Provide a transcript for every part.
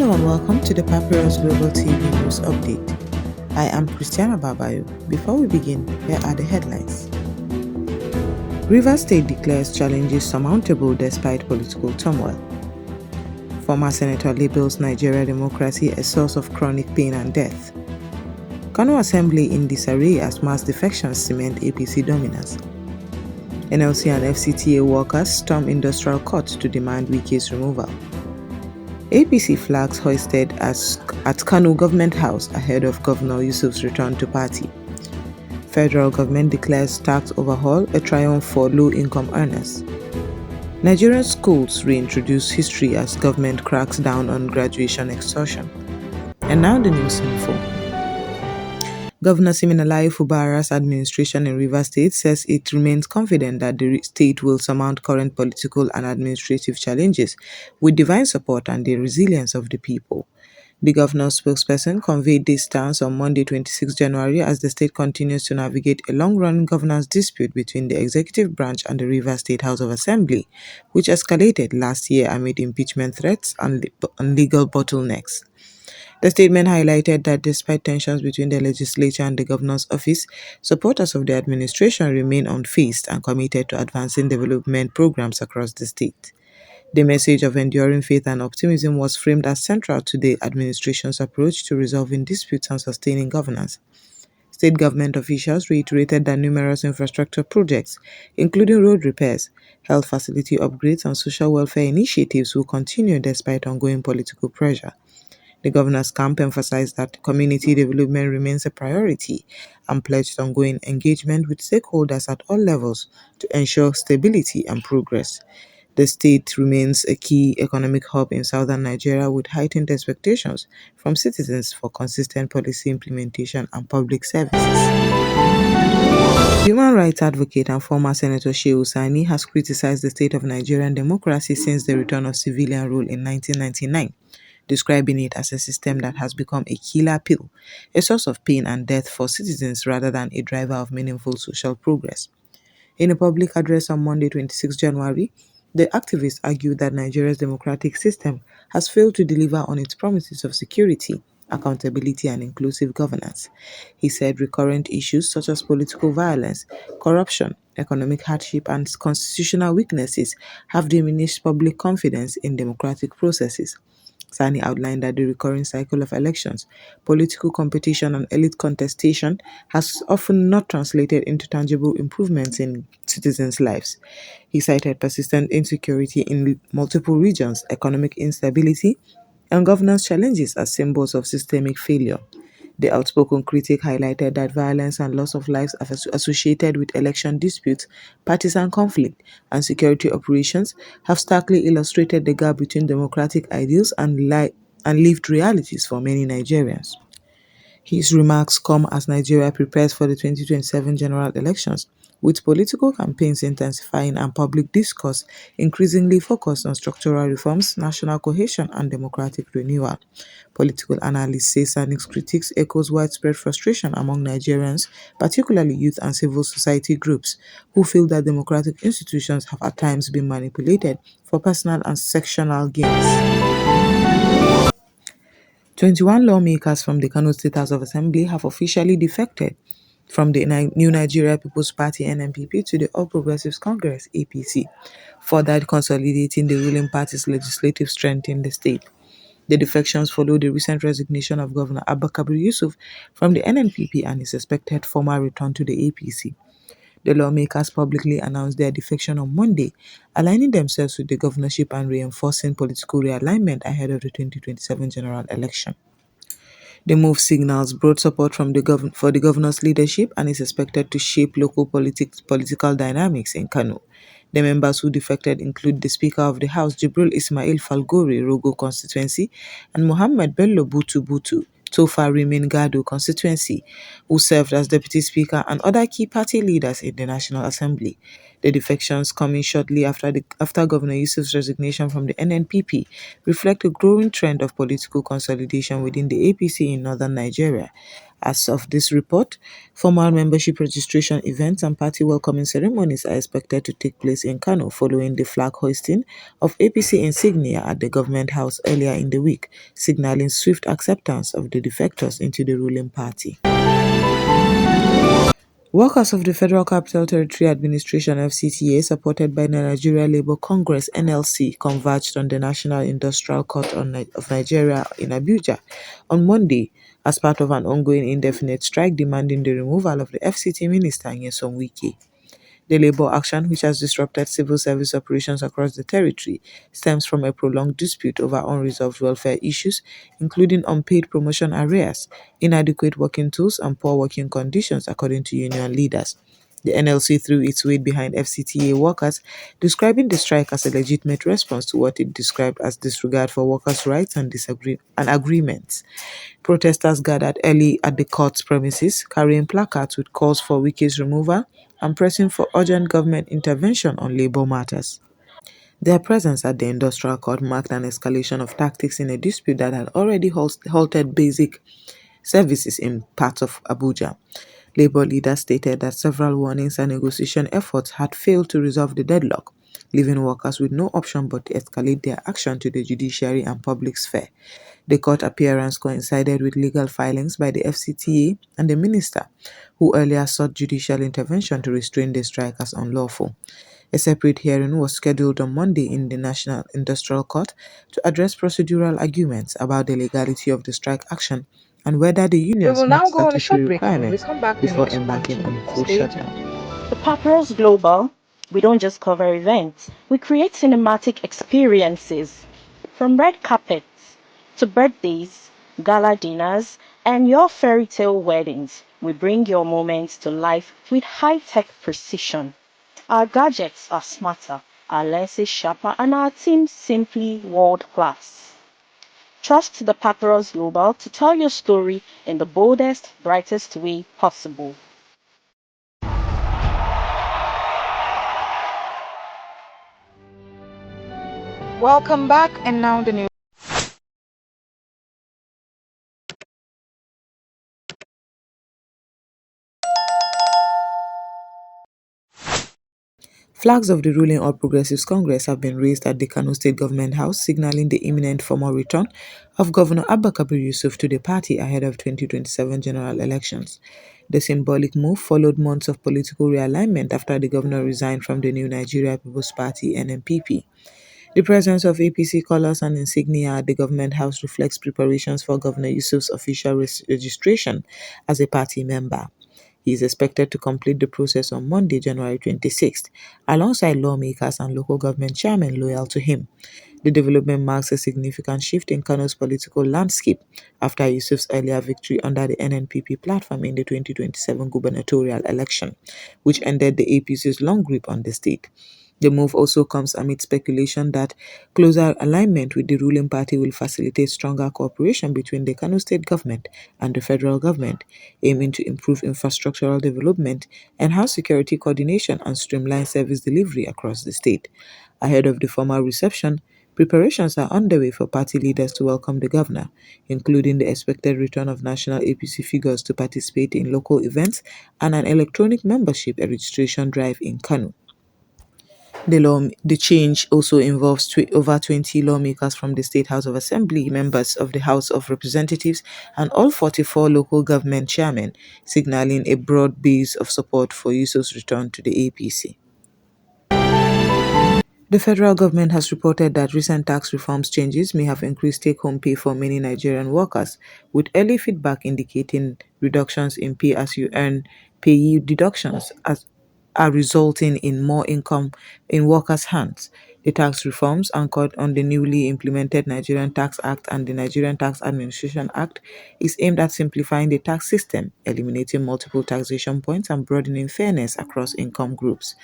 Hello and welcome to the Papyrus Global TV News Update. I am Christiana Babayo. Before we begin, here are the headlines. Rivers State declares challenges surmountable despite political turmoil. Former Senator labels Nigerian democracy a source of chronic pain and death. Kano Assembly in disarray as mass defections cement APC dominance. NLC and FCTA workers storm industrial court to demand Wike's removal. APC flags hoisted at Kano Government House ahead of Governor Yusuf's return to party. Federal government declares tax overhaul a triumph for low-income earners. Nigerian schools reintroduce history as government cracks down on graduation extortion. And now the news in full. Governor Siminalayi Fubara's administration in Rivers State says it remains confident that the state will surmount current political and administrative challenges with divine support and the resilience of the people. The governor's spokesperson conveyed this stance on Monday, 26 January, as the state continues to navigate a long-running governance dispute between the executive branch and the Rivers State House of Assembly, which escalated last year amid impeachment threats and legal bottlenecks. The statement highlighted that despite tensions between the legislature and the governor's office, supporters of the administration remain unfazed and committed to advancing development programs across the state. The message of enduring faith and optimism was framed as central to the administration's approach to resolving disputes and sustaining governance. State government officials reiterated that numerous infrastructure projects, including road repairs, health facility upgrades, and social welfare initiatives will continue despite ongoing political pressure. The governor's camp emphasized that community development remains a priority and pledged ongoing engagement with stakeholders at all levels to ensure stability and progress. The state remains a key economic hub in southern Nigeria with heightened expectations from citizens for consistent policy implementation and public services. Human rights advocate and former Senator Shehu Sani has criticized the state of Nigerian democracy since the return of civilian rule in 1999. Describing it as a system that has become a killer pill, a source of pain and death for citizens rather than a driver of meaningful social progress. In a public address on Monday, 26 January, the activist argued that Nigeria's democratic system has failed to deliver on its promises of security, accountability, and inclusive governance. He said recurrent issues such as political violence, corruption, economic hardship, and constitutional weaknesses have diminished public confidence in democratic processes. Sani outlined that the recurring cycle of elections, political competition, and elite contestation has often not translated into tangible improvements in citizens' lives. He cited persistent insecurity in multiple regions, economic instability, and governance challenges as symbols of systemic failure. The outspoken critic highlighted that violence and loss of lives associated with election disputes, partisan conflict, and security operations have starkly illustrated the gap between democratic ideals and lived realities for many Nigerians. His remarks come as Nigeria prepares for the 2027 general elections, with political campaigns intensifying and public discourse increasingly focused on structural reforms, national cohesion, and democratic renewal. Political analysts say Sani's critiques echoes widespread frustration among Nigerians, particularly youth and civil society groups, who feel that democratic institutions have at times been manipulated for personal and sectional gains. 21 lawmakers from the Kano State House of Assembly have officially defected from the New Nigeria People's Party (NNPP) to the All Progressives Congress (APC), further consolidating the ruling party's legislative strength in the state. The defections follow the recent resignation of Governor Abba Kabir Yusuf from the NNPP and his expected formal return to the APC. The lawmakers publicly announced their defection on Monday, aligning themselves with the governorship and reinforcing political realignment ahead of the 2027 general election. The move signals broad support from for the governor's leadership and is expected to shape local political dynamics in Kano. The members who defected include the Speaker of the House, Jibril Ismail Falgore, Rogo constituency, and Mohammed Bello Butu, Tofa Rimin Gado constituency, who served as Deputy Speaker, and other key party leaders in the National Assembly. The defections coming shortly after Governor Yusuf's resignation from the NNPP reflect a growing trend of political consolidation within the APC in northern Nigeria, As of this report, formal membership registration events and party welcoming ceremonies are expected to take place in Kano following the flag hoisting of APC insignia at the government house earlier in the week, signaling swift acceptance of the defectors into the ruling party. Workers of the Federal Capital Territory Administration FCTA, supported by the Nigeria Labour Congress NLC, converged on the National Industrial Court of Nigeria in Abuja on Monday as part of an ongoing indefinite strike demanding the removal of the FCT Minister Nyesom Wike. The labor action, which has disrupted civil service operations across the territory, stems from a prolonged dispute over unresolved welfare issues, including unpaid promotion arrears, inadequate working tools, and poor working conditions, according to union leaders. The NLC threw its weight behind FCTA workers, describing the strike as a legitimate response to what it described as disregard for workers' rights and agreements. Protesters gathered early at the court's premises, carrying placards with calls for Wike's removal and pressing for urgent government intervention on labor matters. Their presence at the industrial court marked an escalation of tactics in a dispute that had already halted basic services in parts of Abuja. Labor leaders stated that several warnings and negotiation efforts had failed to resolve the deadlock, leaving workers with no option but to escalate their action to the judiciary and public sphere. The court appearance coincided with legal filings by the FCTA and the minister, who earlier sought judicial intervention to restrain the strike as unlawful. A separate hearing was scheduled on Monday in the National Industrial Court to address procedural arguments about the legality of the strike action and whether the We unions will met now go on a statutory short break, and when we requirements come back, we before need to embarking on continue. a full Stay shutdown. tuned. The Papyrus Global, we don't just cover events, we create cinematic experiences. From red carpets to birthdays, gala dinners, and your fairy tale weddings, we bring your moments to life with high-tech precision. Our gadgets are smarter, our lenses sharper, and our team simply world-class. Trust the Papyrus Global to tell your story in the boldest, brightest way possible. Welcome back, and now the news. Flags of the ruling All Progressives Congress have been raised at the Kano State Government House, signaling the imminent formal return of Governor Abba Kabir Yusuf to the party ahead of 2027 general elections. The symbolic move followed months of political realignment after the governor resigned from the New Nigeria People's Party (NNPP). The presence of APC colours and insignia at the Government House reflects preparations for Governor Yusuf's official registration as a party member. He is expected to complete the process on Monday, January 26th, alongside lawmakers and local government chairmen loyal to him. The development marks a significant shift in Kano's political landscape after Yusuf's earlier victory under the NNPP platform in the 2027 gubernatorial election, which ended the APC's long grip on the state. The move also comes amid speculation that closer alignment with the ruling party will facilitate stronger cooperation between the Kano state government and the federal government, aiming to improve infrastructural development, enhance security coordination, and streamline service delivery across the state. Ahead of the formal reception, preparations are underway for party leaders to welcome the governor, including the expected return of national APC figures to participate in local events and an electronic membership registration drive in Kano. The change also involves over 20 lawmakers from the State House of Assembly, members of the House of Representatives, and all 44 local government chairmen, signaling a broad base of support for Yusuf's return to the APC. The federal government has reported that recent tax reforms changes may have increased take-home pay for many Nigerian workers, with early feedback indicating reductions in pay-as-you-earn payee deductions are resulting in more income in workers' hands. The tax reforms, anchored on the newly implemented Nigerian Tax Act and the Nigerian Tax Administration Act, is aimed at simplifying the tax system, eliminating multiple taxation points, and broadening fairness across income groups.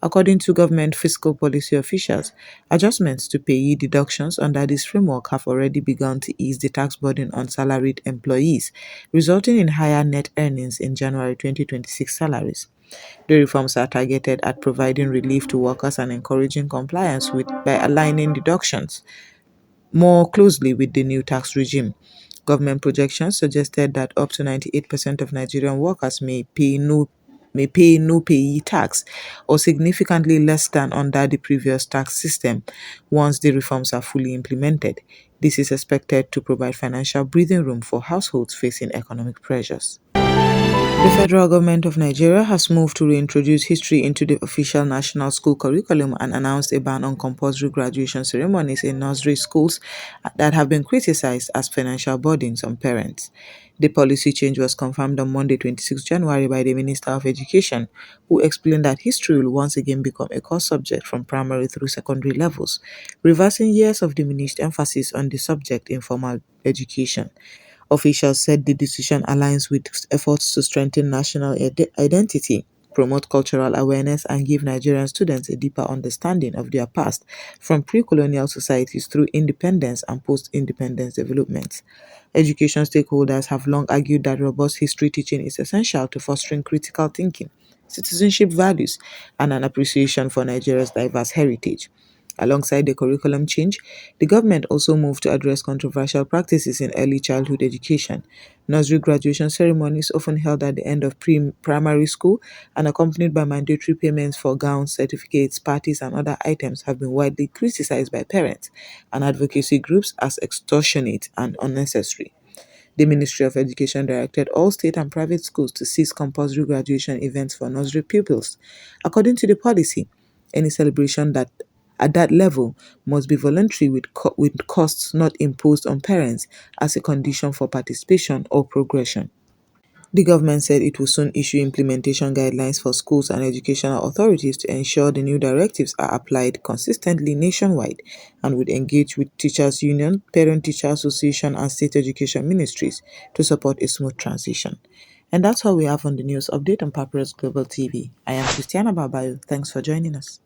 According to government fiscal policy officials, adjustments to payee deductions under this framework have already begun to ease the tax burden on salaried employees, resulting in higher net earnings in January 2026 salaries. The reforms are targeted at providing relief to workers and encouraging compliance by aligning deductions more closely with the new tax regime. Government projections suggested that up to 98% of Nigerian workers may pay no payee tax, or significantly less than under the previous tax system once the reforms are fully implemented. This is expected to provide financial breathing room for households facing economic pressures. The federal government of Nigeria has moved to reintroduce history into the official national school curriculum and announced a ban on compulsory graduation ceremonies in nursery schools that have been criticized as financial burdens on parents. The policy change was confirmed on Monday, 26 January, by the Minister of Education, who explained that history will once again become a core subject from primary through secondary levels, reversing years of diminished emphasis on the subject in formal education. Officials said the decision aligns with efforts to strengthen national identity, promote cultural awareness, and give Nigerian students a deeper understanding of their past from pre colonial societies through independence and post independence development. Education stakeholders have long argued that robust history teaching is essential to fostering critical thinking, citizenship values, and an appreciation for Nigeria's diverse heritage. Alongside the curriculum change, the government also moved to address controversial practices in early childhood education. Nursery graduation ceremonies, often held at the end of primary school and accompanied by mandatory payments for gowns, certificates, parties, and other items, have been widely criticized by parents and advocacy groups as extortionate and unnecessary. The Ministry of Education directed all state and private schools to cease compulsory graduation events for nursery pupils. According to the policy, any celebration that at that level must be voluntary with costs not imposed on parents as a condition for participation or progression. The government said it will soon issue implementation guidelines for schools and educational authorities to ensure the new directives are applied consistently nationwide, and would engage with Teachers Union, Parent Teacher Association, and state education ministries to support a smooth transition. And that's all we have on the news update on Papyrus Global TV. I am Christiana Babayo. Thanks for joining us.